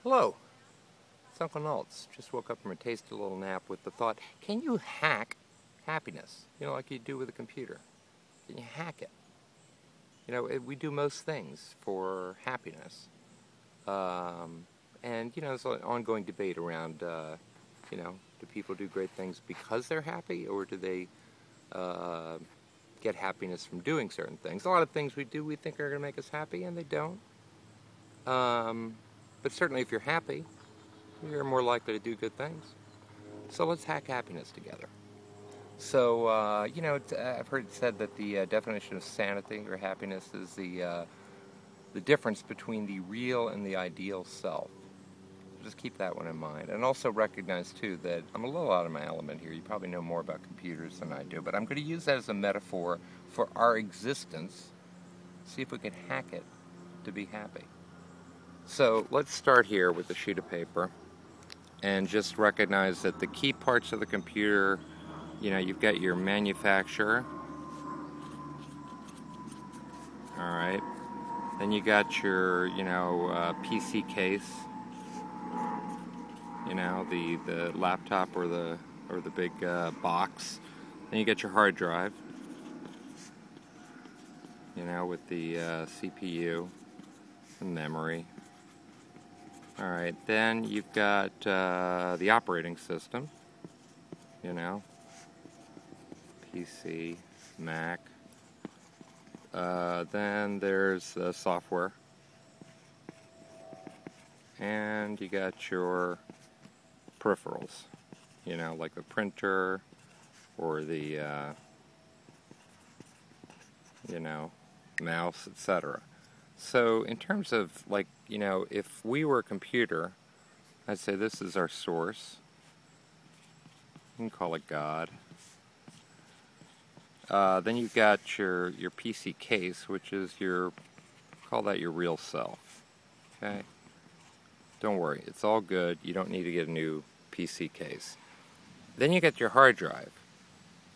Hello, it's unclenalts. Just woke up from a tasty little nap with the thought, can you hack happiness? You know, like you do with a computer. Can you hack it? You know, we do most things for happiness. And, you know, there's an ongoing debate around, you know, do people do great things because they're happy, or do they get happiness from doing certain things? A lot of things we do we think are going to make us happy, and they don't. But certainly if you're happy, you're more likely to do good things. So let's hack happiness together. So, you know, I've heard it said that the definition of sanity or happiness is the difference between the real and the ideal self. Just keep that one in mind. And also recognize, too, that I'm a little out of my element here. You probably know more about computers than I do, but I'm going to use that as a metaphor for our existence. See if we can hack it to be happy. So let's start here with a sheet of paper and just recognize that the key parts of the computer, you know, you've got your manufacturer, all right, then you got your, you know, PC case, you know, the laptop or the big box, then you got your hard drive, you know, with the CPU and memory. All right, then you've got the operating system, you know, PC, Mac. Then there's software. And you got your peripherals, you know, like the printer or the, you know, mouse, etc. So in terms of, like, you know, if we were a computer, I'd say this is our source. You can call it God. Then you've got your PC case, which is call that your real self. Okay? Don't worry, it's all good. You don't need to get a new PC case. Then you get your hard drive,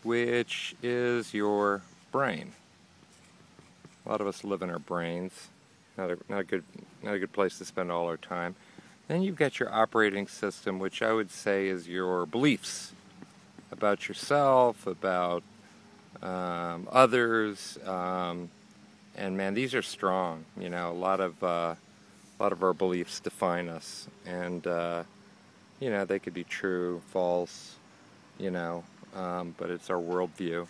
which is your brain. A lot of us live in our brains. Not a good place to spend all our time. Then you've got your operating system, which I would say is your beliefs about yourself, about others, and man, these are strong. You know, a lot of our beliefs define us, and you know, they could be true, false, you know, but it's our worldview.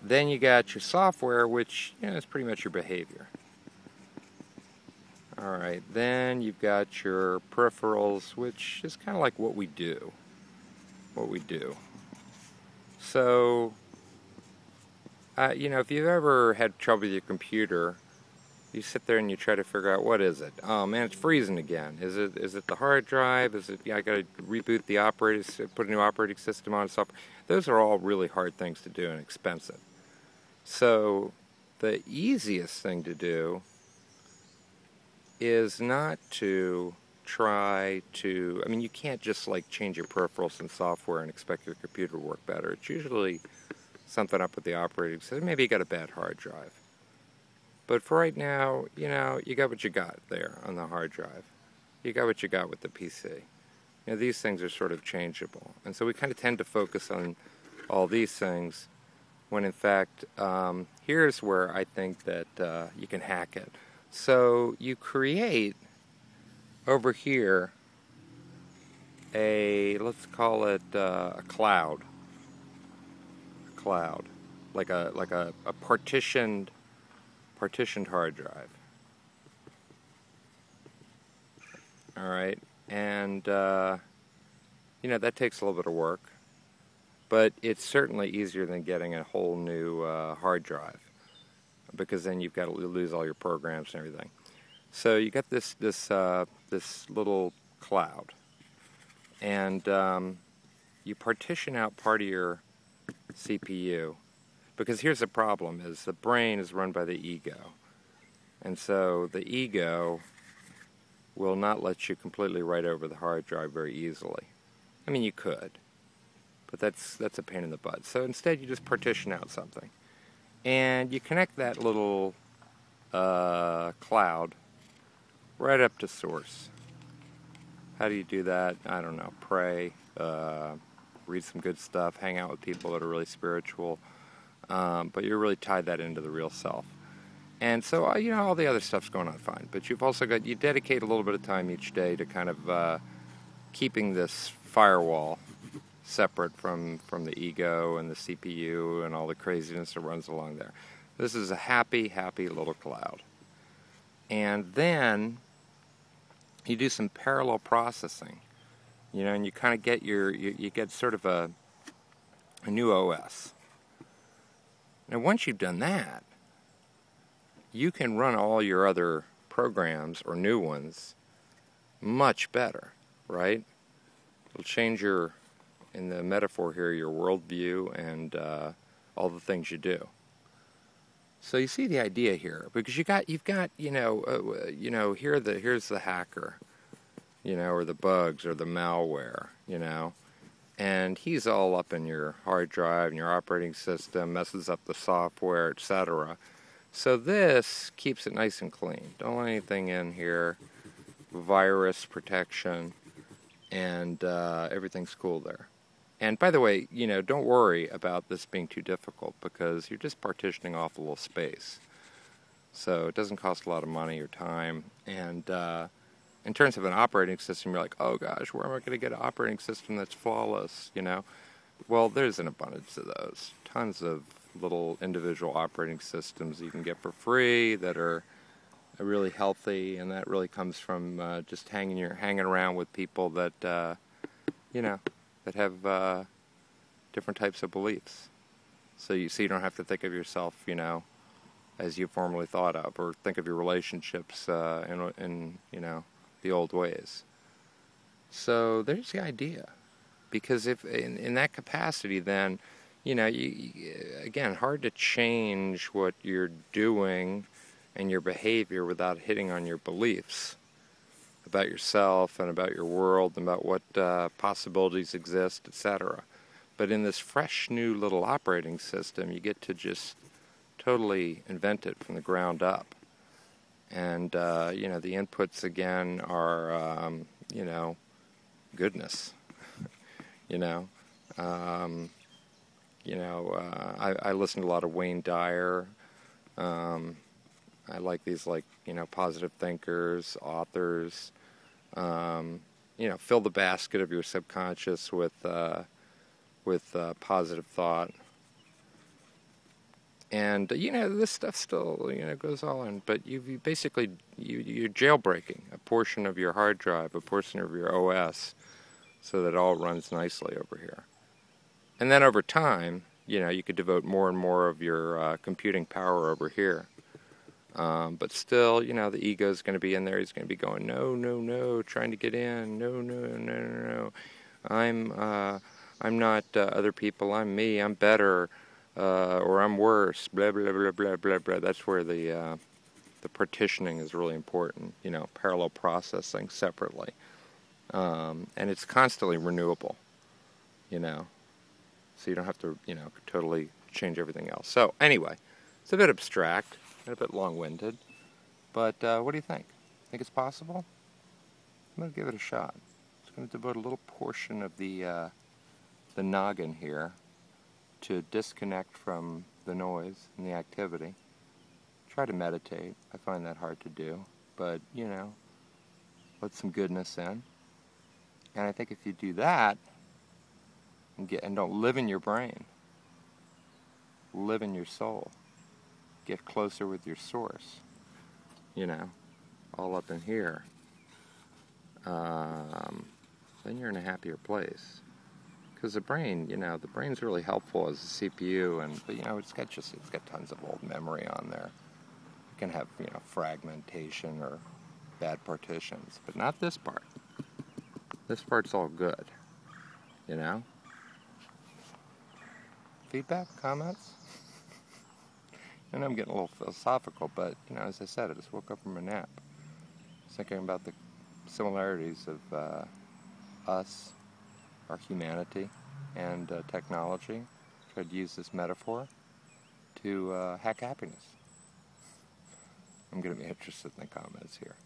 Then you got your software, which, you know, is pretty much your behavior. All right, then you've got your peripherals, which is kind of like what we do. So, you know, if you've ever had trouble with your computer, you sit there and you try to figure out, what is it? Oh man, it's freezing again. Is it the hard drive? Is it, I got to reboot the put a new operating system on software? Those are all really hard things to do and expensive. So the easiest thing to do is not to try to, I mean, you can't just like change your peripherals and software and expect your computer to work better. It's usually something up with the operating system. Maybe you got a bad hard drive. But for right now, you know, you got what you got there on the hard drive. You got what you got with the PC. You know, these things are sort of changeable. And so we kind of tend to focus on all these things when in fact, here's where I think that you can hack it. So you create over here let's call it a cloud. Like a partitioned hard drive. All right, and you know, that takes a little bit of work, but it's certainly easier than getting a whole new hard drive, because then you've got to lose all your programs and everything. So you got this little cloud, and you partition out part of your CPU, because here's the problem: is the brain is run by the ego, and so the ego will not let you completely write over the hard drive very easily. I mean, you could, but that's a pain in the butt. So instead, you just partition out something, and you connect that little cloud right up to source. How do you do that? I don't know. Pray, read some good stuff, hang out with people that are really spiritual, but you're really tied that into the real self. And so, you know, all the other stuff's going on fine. But you've also got, you dedicate a little bit of time each day to kind of keeping this firewall separate from the ego and the CPU and all the craziness that runs along there. This is a happy, happy little cloud. And then you do some parallel processing, you know, and you kind of get you get sort of a new OS. Now, once you've done that, you can run all your other programs or new ones much better, right? It'll change your, in the metaphor here, your worldview and all the things you do. So you see the idea here, because you've got here's the hacker, you know, or the bugs or the malware, you know, and he's all up in your hard drive and your operating system, messes up the software, etc. So this keeps it nice and clean. Don't let anything in here, virus protection, and everything's cool there. And by the way, you know, don't worry about this being too difficult, because you're just partitioning off a little space. So it doesn't cost a lot of money or time. And in terms of an operating system, you're like, oh gosh, where am I going to get an operating system that's flawless, you know? Well, there's an abundance of those. Tons of little individual operating systems you can get for free that are really healthy, and that really comes from just hanging around with people that, you know, that have different types of beliefs. So you don't have to think of yourself, you know, as you formerly thought of, or think of your relationships in you know, the old ways. So there's the idea. Because if in that capacity, then, you know, again, hard to change what you're doing and your behavior without hitting on your beliefs about yourself and about your world and about what possibilities exist, etc. But in this fresh new little operating system, you get to just totally invent it from the ground up. And, you know, the inputs, again, are, you know, goodness. You know, I listen to a lot of Wayne Dyer. I like these, like, you know, positive thinkers, authors. You know, fill the basket of your subconscious with positive thought. And, you know, this stuff still, you know, goes all in. But you're jailbreaking a portion of your hard drive, a portion of your OS, so that it all runs nicely over here. And then over time, you know, you could devote more and more of your computing power over here. But still, you know, the ego's going to be in there. He's going to be going, no, no, no, trying to get in. No, no, no, no, no. I'm not other people. I'm me. I'm better, or I'm worse. Blah blah blah blah blah blah. That's where the partitioning is really important. You know, parallel processing separately, and it's constantly renewable. You know, so you don't have to, you know, totally change everything else. So anyway, it's a bit abstract. A bit long-winded, but what do you think? Think it's possible? I'm going to give it a shot. Just going to devote a little portion of the noggin here to disconnect from the noise and the activity. Try to meditate. I find that hard to do, but, you know, let some goodness in. And I think if you do that, and don't live in your brain, live in your soul. Get closer with your source, you know, all up in here, then you're in a happier place. Because the brain, you know, the brain's really helpful as a CPU, but you know, it's got tons of old memory on there. It can have, you know, fragmentation or bad partitions, but not this part. This part's all good, you know. Feedback, comments? I know I'm getting a little philosophical, but, you know, as I said, I just woke up from a nap. I was thinking about the similarities of us, our humanity, and technology. Tried to use this metaphor to hack happiness. I'm going to be interested in the comments here.